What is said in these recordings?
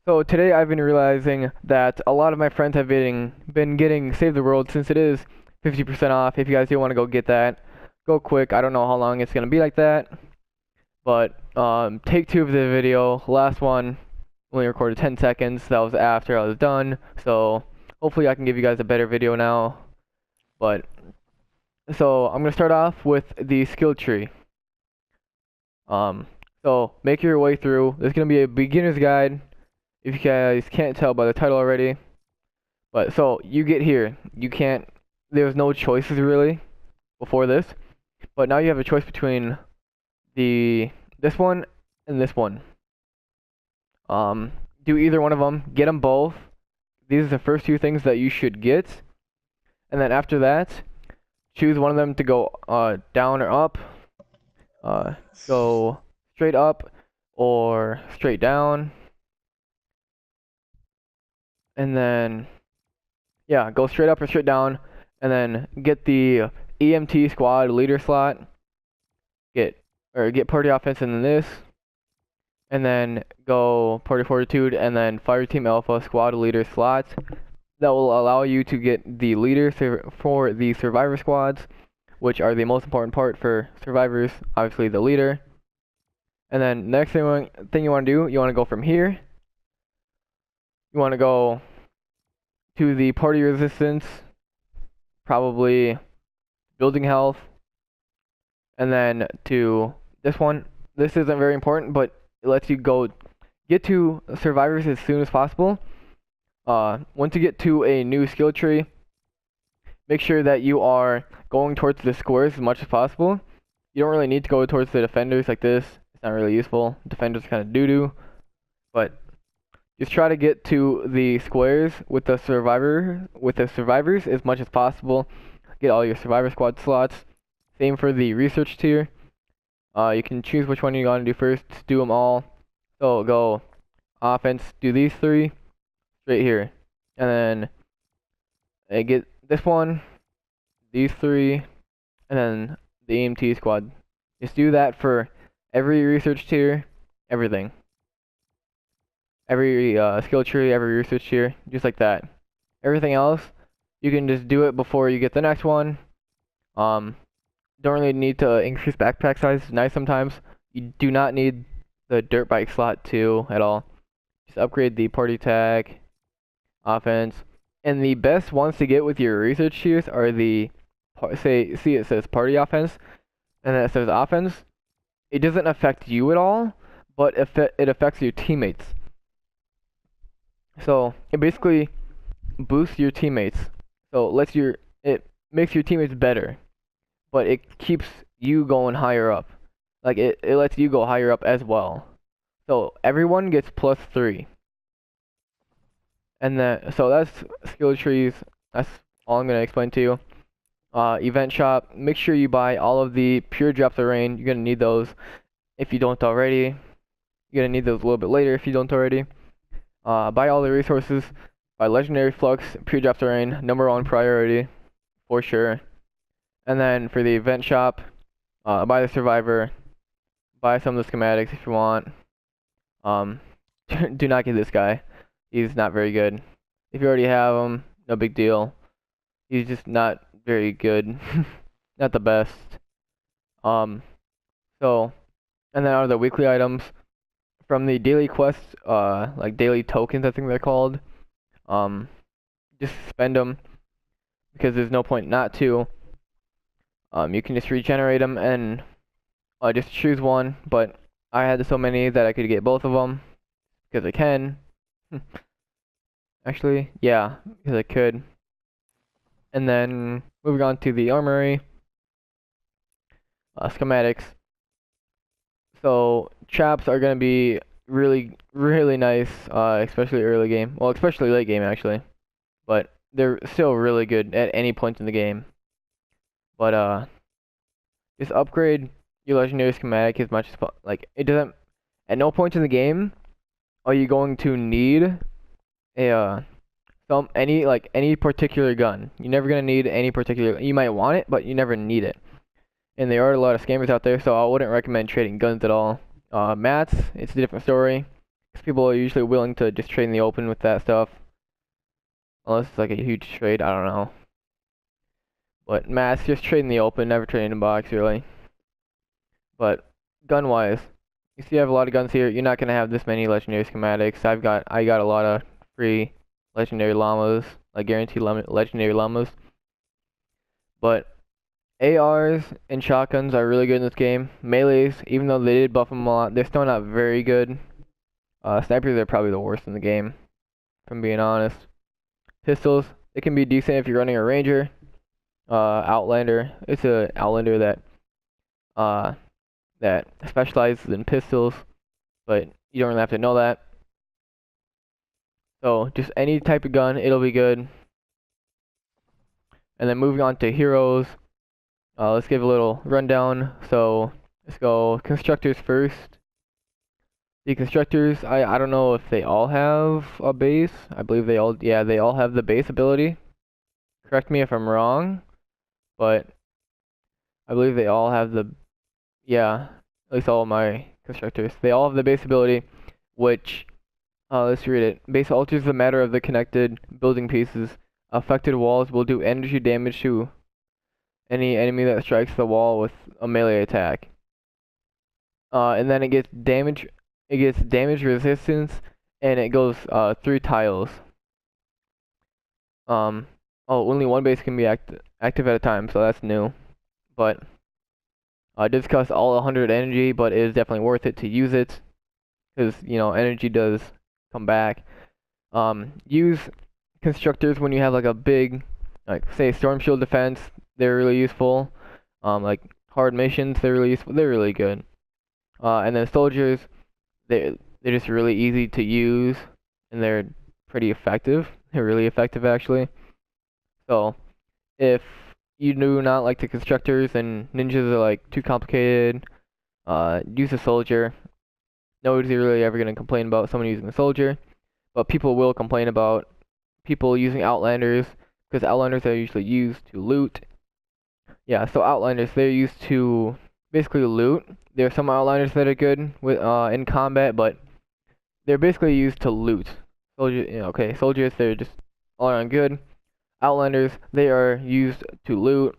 So today I've been realizing that a lot of my friends have been getting Save the World since it is 50% off. If you guys do want to go get that, go quick. I don't know how long it's gonna be like that, but take two of the video. Last one only recorded 10 seconds. That was after I was done. So hopefully I can give you guys a better video now. But so I'm gonna start off with the skill tree. Um, so make your way through. There's gonna be a beginner's guide. If you guys can't tell by the title already. But so you get here, you can't. There's no choices really before this, but now you have a choice between this one and this one. Do either one of them. Get them both. These are the first two things that you should get, and then after that, choose one of them to go down or up. Go straight up or straight down, and then yeah, go straight up or straight down, and then get the EMT squad leader slot. Get party offense in this, and then go party fortitude, and then fire team alpha squad leader slots. That will allow you to get the leader for the survivor squads, which are the most important part for survivors. Obviously, the leader. And then next thing you want to do, you want to go from here. You want to go to the party resistance, probably building health, and then to this one. This isn't very important, but it lets you get to survivors as soon as possible. Once you get to a new skill tree, make sure that you are going towards the squares as much as possible. You don't really need to go towards the defenders like this. It's not really useful. Defenders kind of doo-doo, but just try to get to the squares with the survivors as much as possible. Get all your survivor squad slots. Same for the research tier. You can choose which one you want to do first. Do them all. So go offense. Do these three right here, and then get this one, these three, and then the EMT squad. Just do that for every research tier, everything. Every skill tree, every research tier, just like that. Everything else, you can just do it before you get the next one. Don't really need to increase backpack size. It's nice sometimes. You do not need the dirt bike slot too at all. Just upgrade the party tag, offense, and the best ones to get with your research tiers are the see it says party offense, and then it says offense. It doesn't affect you at all, but it affects your teammates. So it basically boosts your teammates. So it makes your teammates better, but it keeps you going higher up. Like it lets you go higher up as well. So everyone gets +3. And then so that's skill trees. That's all I'm gonna explain to you. Event shop. Make sure you buy all of the pure drops of rain. You're gonna need those if you don't already. You're gonna need those a little bit later if you don't already. Buy all the resources. Buy legendary flux, pure drops of rain, #1 priority for sure. And then for the event shop, buy the survivor. Buy some of the schematics if you want. Do not get this guy. He's not very good. If you already have him, no big deal. He's just not very good. Not the best. So, and then out of the weekly items, from the daily quests, like daily tokens, I think they're called. Just spend them because there's no point not to. You can just regenerate them and just choose one. But I had so many that I could get both of them because I can. Actually, yeah, because I could. And then moving on to the armory, schematics. So traps are gonna be really, really nice, especially early game. Well, especially late game actually, but they're still really good at any point in the game. But just upgrade your legendary schematic as much as like it doesn't. At no point in the game are you going to need a any particular gun. You're never gonna need any particular. You might want it, but you never need it. And there are a lot of scammers out there, so I wouldn't recommend trading guns at all. Mats, it's a different story. 'Cause people are usually willing to just trade in the open with that stuff. Unless it's like a huge trade, I don't know. But mass, just trade in the open, never trade in a box, really. But gun-wise, you see I have a lot of guns here. You're not gonna have this many legendary schematics. I got a lot of free legendary llamas, like guaranteed legendary llamas. But ARs and shotguns are really good in this game. Melees, even though they did buff them a lot, they're still not very good. Snipers are probably the worst in the game, if I'm being honest. Pistols, it can be decent if you're running a Ranger. Outlander, it's a Outlander that specializes in pistols, but you don't really have to know that. So just any type of gun, it'll be good. And then moving on to heroes, let's give a little rundown. So let's go constructors first. The constructors, I don't know if they all have a base. I believe they all have the base ability. Correct me if I'm wrong, but I believe they all have the, yeah, at least all of my constructors. They all have the base ability, which, let's read it. Base alters the matter of the connected building pieces. Affected walls will do energy damage to any enemy that strikes the wall with a melee attack. And then it gets damage resistance, and it goes 3 tiles. Oh, only one base can be active at a time, so that's new. But it does cost all 100 energy, but it is definitely worth it to use it, because you know energy does come back. Use constructors when you have like a big, like say storm shield defense. They're really useful. Like hard missions, they're really useful. They're really good. And then soldiers, they're just really easy to use, and they're pretty effective. They're really effective actually. So if you do not like the constructors and ninjas are like too complicated, use a soldier. Nobody's really ever gonna complain about someone using a soldier, but people will complain about people using outlanders, because outlanders are usually used to loot. Yeah, so outlanders, they're used to basically loot. There are some outlanders that are good with in combat, but they're basically used to loot. Soldiers, okay, soldiers, they're just all around good. Outlanders, they are used to loot.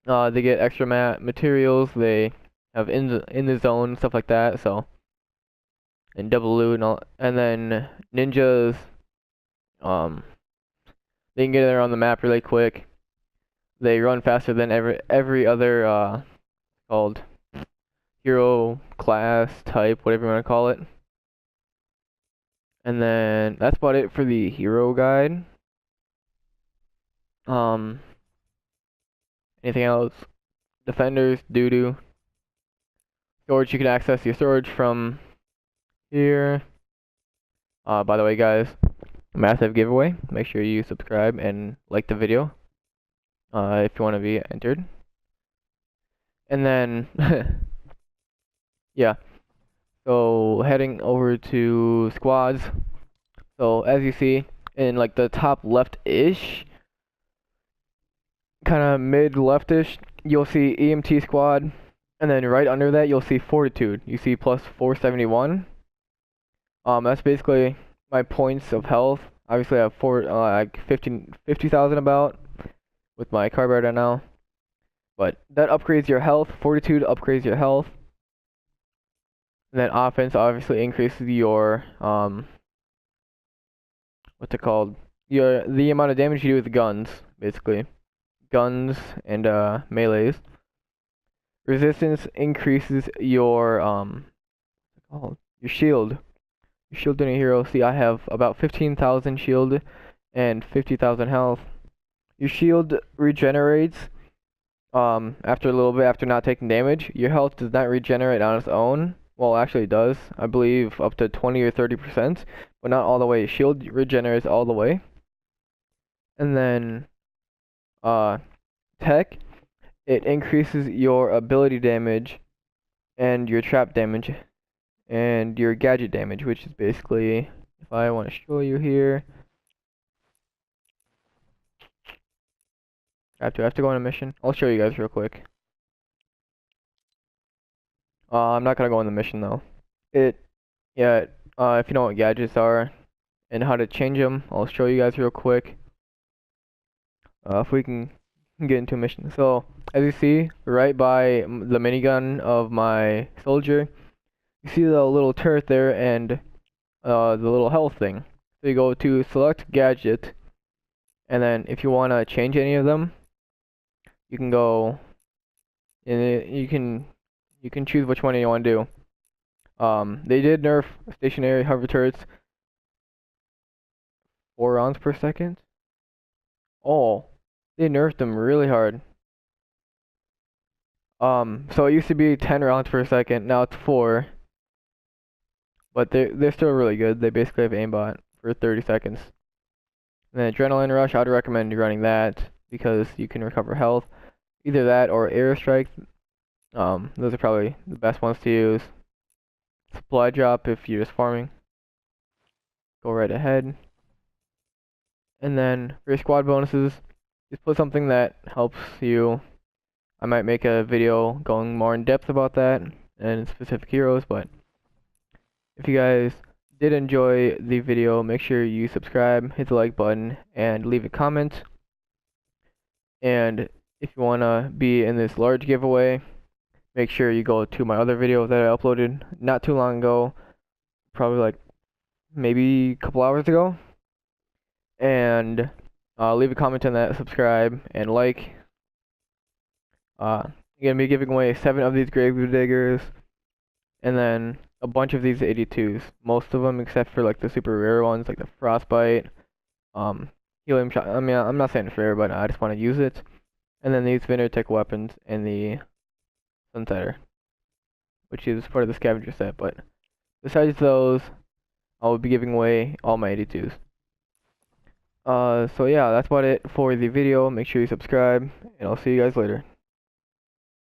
They get extra materials. They have in the zone, stuff like that. So, and double loot and all. And then ninjas, they can get around the map really quick. They run faster than every other called hero class type, whatever you want to call it. And then that's about it for the hero guide. Anything else? Defenders, doo-doo. Storage, you can access your storage from here. By the way, guys, massive giveaway. Make sure you subscribe and like the video if you want to be entered. And then, yeah. So heading over to squads. So as you see in like the top left-ish, kind of mid-leftish, you'll see EMT squad, and then right under that you'll see fortitude. You see plus 471. That's basically my points of health. Obviously I have like 50,000 about with my carb right now, but that upgrades your health. Fortitude upgrades your health, and then offense obviously increases your what's it called? The amount of damage you do with guns, basically. Guns and melees. Resistance increases your your shield. Your shield in a hero. See, I have about 15,000 shield and 50,000 health. Your shield regenerates after a little bit after not taking damage. Your health does not regenerate on its own. Well, actually it does. I believe up to 20 or 30%, but not all the way. Shield regenerates all the way. And then tech, it increases your ability damage and your trap damage and your gadget damage, which is basically, if I want to show you here, I have to go on a mission. I'll show you guys real quick. I'm not gonna go on the mission though. if you know what gadgets are and how to change them, I'll show you guys real quick. If we can get into a mission. So, as you see, right by the minigun of my soldier, you see the little turret there and the little health thing. So you go to select gadget, and then if you want to change any of them, you can go and you can choose which one you want to do. They did nerf stationary hover turrets 4 rounds per second. Oh, they nerfed them really hard. So it used to be 10 rounds per second, now it's 4. But they're still really good. They basically have aimbot for 30 seconds. And then Adrenaline Rush, I'd recommend running that because you can recover health. Either that or Airstrike. Those are probably the best ones to use. Supply Drop if you're just farming. Go right ahead. And then for your squad bonuses, just put something that helps you. I might make a video going more in depth about that and specific heroes, but if you guys did enjoy the video, make sure you subscribe, hit the like button, and leave a comment. And if you want to be in this large giveaway, make sure you go to my other video that I uploaded not too long ago, probably like maybe a couple hours ago, and leave a comment on that, subscribe, and like. I'm gonna be giving away 7 of these grave diggers, and then a bunch of these 82s. Most of them, except for like the super rare ones, like the frostbite, helium shot. I mean, I'm not saying it's rare, but I just want to use it. And then these Vindertech weapons and the Sunsetter, which is part of the scavenger set. But besides those, I will be giving away all my 82s. So yeah, that's about it for the video. Make sure you subscribe, and I'll see you guys later.